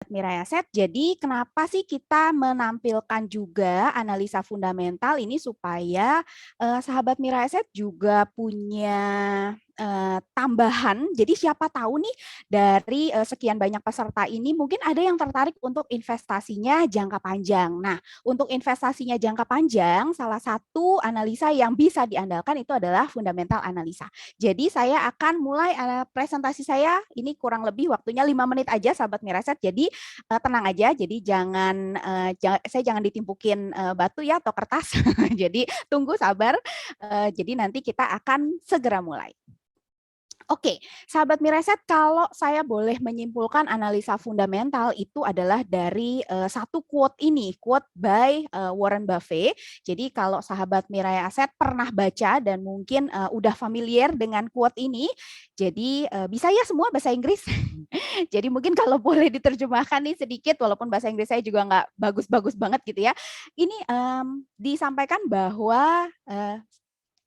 Mirai Asset. Jadi kenapa sih kita menampilkan juga analisa fundamental ini supaya sahabat Mirai Asset juga punya tambahan. Jadi siapa tahu nih dari sekian banyak peserta ini mungkin ada yang tertarik untuk investasinya jangka panjang. Nah, untuk investasinya jangka panjang, salah satu analisa yang bisa diandalkan itu adalah fundamental analisa. Jadi saya akan mulai presentasi saya, ini kurang lebih waktunya 5 menit aja sahabat Mirai Asset. Jadi tenang aja, jadi saya jangan ditimpukin batu ya atau kertas. Jadi tunggu sabar. Jadi nanti kita akan segera mulai. Oke, sahabat Mireset, kalau saya boleh menyimpulkan analisa fundamental itu adalah dari satu quote ini, quote by Warren Buffett. Jadi kalau sahabat Mirai Aset pernah baca dan mungkin udah familiar dengan quote ini, jadi bisa ya semua bahasa Inggris. Jadi mungkin kalau boleh diterjemahkan nih sedikit, walaupun bahasa Inggris saya juga nggak bagus-bagus banget gitu ya. Ini disampaikan bahwa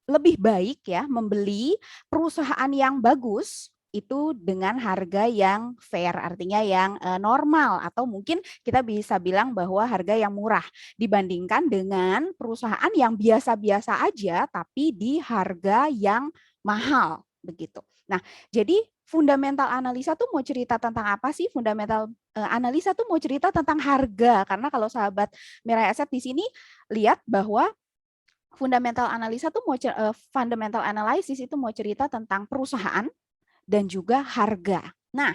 lebih baik ya membeli perusahaan yang bagus itu dengan harga yang fair, artinya yang normal atau mungkin kita bisa bilang bahwa harga yang murah dibandingkan dengan perusahaan yang biasa-biasa aja tapi di harga yang mahal begitu. Nah, jadi fundamental analisa tuh mau cerita tentang apa sih? Fundamental analisa tuh mau cerita tentang harga, karena kalau sahabat Mirai Asset di sini lihat bahwa fundamental analisa tuh fundamental analysis itu mau cerita tentang perusahaan dan juga harga. Nah,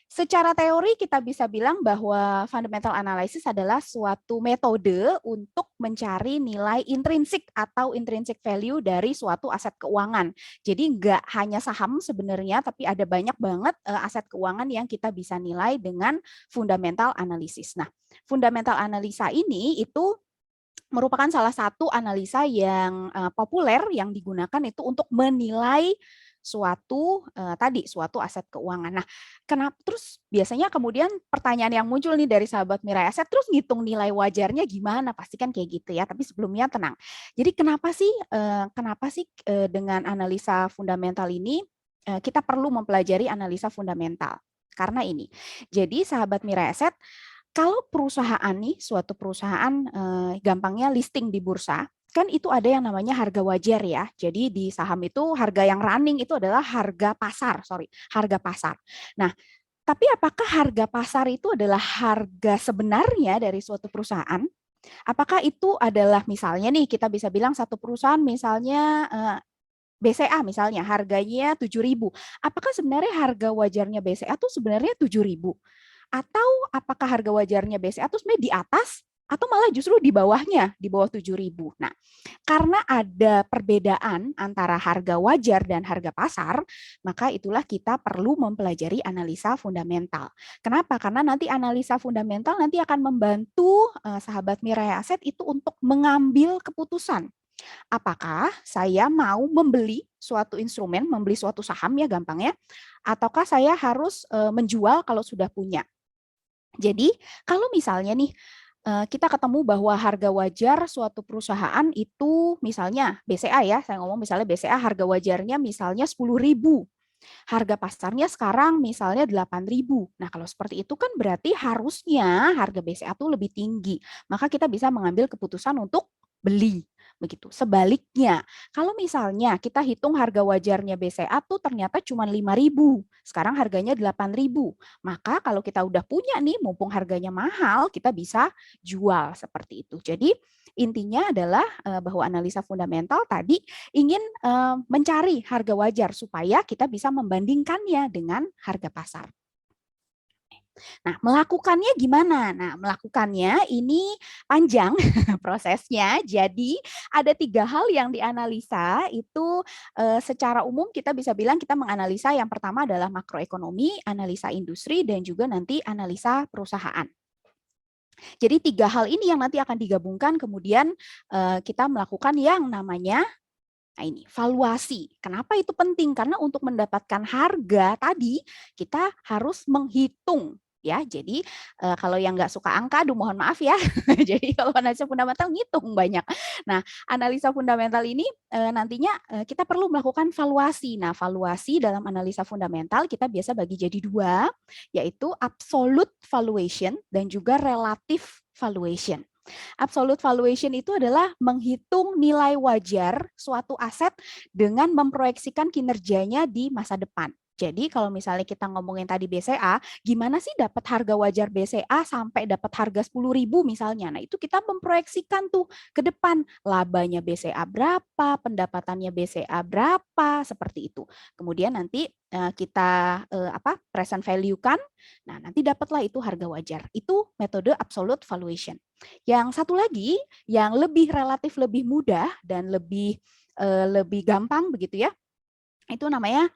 secara teori kita bisa bilang bahwa fundamental analysis adalah suatu metode untuk mencari nilai intrinsik atau intrinsic value dari suatu aset keuangan. Jadi nggak hanya saham sebenarnya, tapi ada banyak banget aset keuangan yang kita bisa nilai dengan fundamental analysis. Nah, fundamental analisa ini itu merupakan salah satu analisa yang populer yang digunakan itu untuk menilai suatu aset keuangan. Nah, kenapa terus biasanya kemudian pertanyaan yang muncul nih dari sahabat Mirai Aset, terus ngitung nilai wajarnya gimana? Pasti kan kayak gitu ya. Tapi sebelumnya tenang. Jadi kenapa sih dengan analisa fundamental ini kita perlu mempelajari analisa fundamental? Karena ini. Jadi sahabat Mirai Aset, kalau perusahaan nih, suatu perusahaan gampangnya listing di bursa, kan itu ada yang namanya harga wajar ya. Jadi di saham itu harga yang running itu adalah harga pasar. Nah, tapi apakah harga pasar itu adalah harga sebenarnya dari suatu perusahaan? Apakah itu adalah misalnya nih kita bisa bilang satu perusahaan misalnya BCA misalnya harganya 7.000. Apakah sebenarnya harga wajarnya BCA tuh sebenarnya 7.000? Atau apakah harga wajarnya BCA itu sebenarnya di atas atau malah justru di bawahnya, di bawah 7.000. Nah, karena ada perbedaan antara harga wajar dan harga pasar, maka itulah kita perlu mempelajari analisa fundamental. Kenapa? Karena nanti analisa fundamental nanti akan membantu sahabat Mirai Aset itu untuk mengambil keputusan. Apakah saya mau membeli suatu instrumen, membeli suatu saham ya gampangnya, ataukah saya harus menjual kalau sudah punya. Jadi kalau misalnya nih kita ketemu bahwa harga wajar suatu perusahaan itu misalnya BCA ya, saya ngomong misalnya BCA harga wajarnya misalnya 10.000. Harga pasarnya sekarang misalnya 8.000. Nah, kalau seperti itu kan berarti harusnya harga BCA tuh lebih tinggi. Maka kita bisa mengambil keputusan untuk beli. Begitu. Sebaliknya, kalau misalnya kita hitung harga wajarnya BCA tuh ternyata cuma 5.000, sekarang harganya 8.000. Maka kalau kita udah punya nih, mumpung harganya mahal, kita bisa jual seperti itu. Jadi intinya adalah bahwa analisa fundamental tadi ingin mencari harga wajar supaya kita bisa membandingkannya dengan harga pasar. Nah, melakukannya gimana? Nah, melakukannya ini panjang prosesnya. Jadi, ada 3 hal yang dianalisa. Itu secara umum kita bisa bilang kita menganalisa yang pertama adalah makroekonomi, analisa industri, dan juga nanti analisa perusahaan. Jadi 3 hal ini yang nanti akan digabungkan, kemudian kita melakukan yang namanya ini valuasi. Kenapa itu penting? Karena untuk mendapatkan harga tadi kita harus menghitung ya. Jadi kalau yang nggak suka angka, aduh mohon maaf ya. Jadi kalau analisa fundamental ngitung banyak. Nah, analisa fundamental ini nantinya kita perlu melakukan valuasi. Nah, valuasi dalam analisa fundamental kita biasa bagi jadi dua, yaitu absolute valuation dan juga relative valuation. Absolute valuation itu adalah menghitung nilai wajar suatu aset dengan memproyeksikan kinerjanya di masa depan. Jadi kalau misalnya kita ngomongin tadi BCA, gimana sih dapat harga wajar BCA sampai dapat harga 10.000 misalnya. Nah, itu kita memproyeksikan tuh ke depan labanya BCA berapa, pendapatannya BCA berapa, seperti itu. Kemudian nanti kita present value kan. Nah, nanti dapatlah itu harga wajar. Itu metode absolute valuation. Yang satu lagi yang lebih relatif lebih mudah dan lebih gampang begitu ya, itu namanya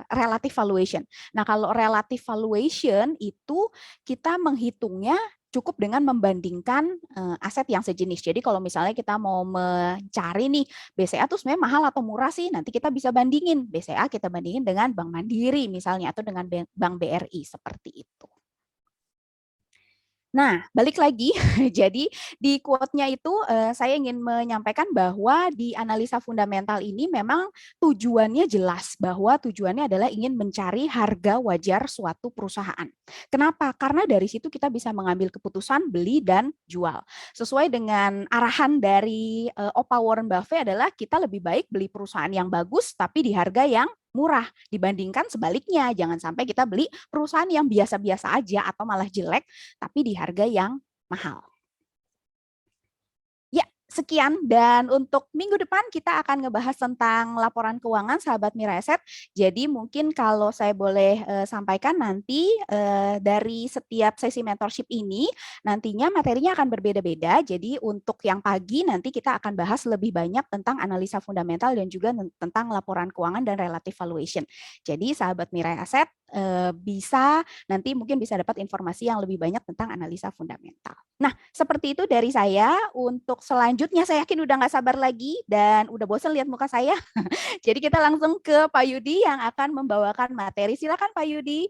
relative valuation. Nah, kalau relative valuation itu kita menghitungnya cukup dengan membandingkan aset yang sejenis. Jadi kalau misalnya kita mau mencari nih BCA tuh sebenarnya mahal atau murah sih, nanti kita bisa bandingin BCA kita bandingin dengan Bank Mandiri misalnya atau dengan Bank BRI seperti itu. Nah, balik lagi, jadi di quote-nya itu saya ingin menyampaikan bahwa di analisa fundamental ini memang tujuannya jelas, bahwa tujuannya adalah ingin mencari harga wajar suatu perusahaan. Kenapa? Karena dari situ kita bisa mengambil keputusan beli dan jual. Sesuai dengan arahan dari Opa Warren Buffett adalah kita lebih baik beli perusahaan yang bagus tapi di harga yang murah dibandingkan sebaliknya. Jangan sampai kita beli perusahaan yang biasa-biasa aja atau malah jelek tapi di harga yang mahal. Ya, sekian. Dan untuk minggu depan kita akan ngebahas tentang laporan keuangan sahabat Mira Asset. Jadi mungkin kalau saya boleh sampaikan nanti dari setiap sesi mentorship ini nantinya materinya akan berbeda-beda. Jadi untuk yang pagi nanti kita akan bahas lebih banyak tentang analisa fundamental dan juga tentang laporan keuangan dan relative valuation. Jadi sahabat Mira Asset bisa nanti mungkin bisa dapat informasi yang lebih banyak tentang analisa fundamental. Nah, seperti itu dari saya. Untuk selanjutnya saya yakin udah nggak sabar lagi dan udah bosan lihat muka saya. Jadi kita langsung ke Pak Yudi yang akan membawakan materi. Silakan Pak Yudi.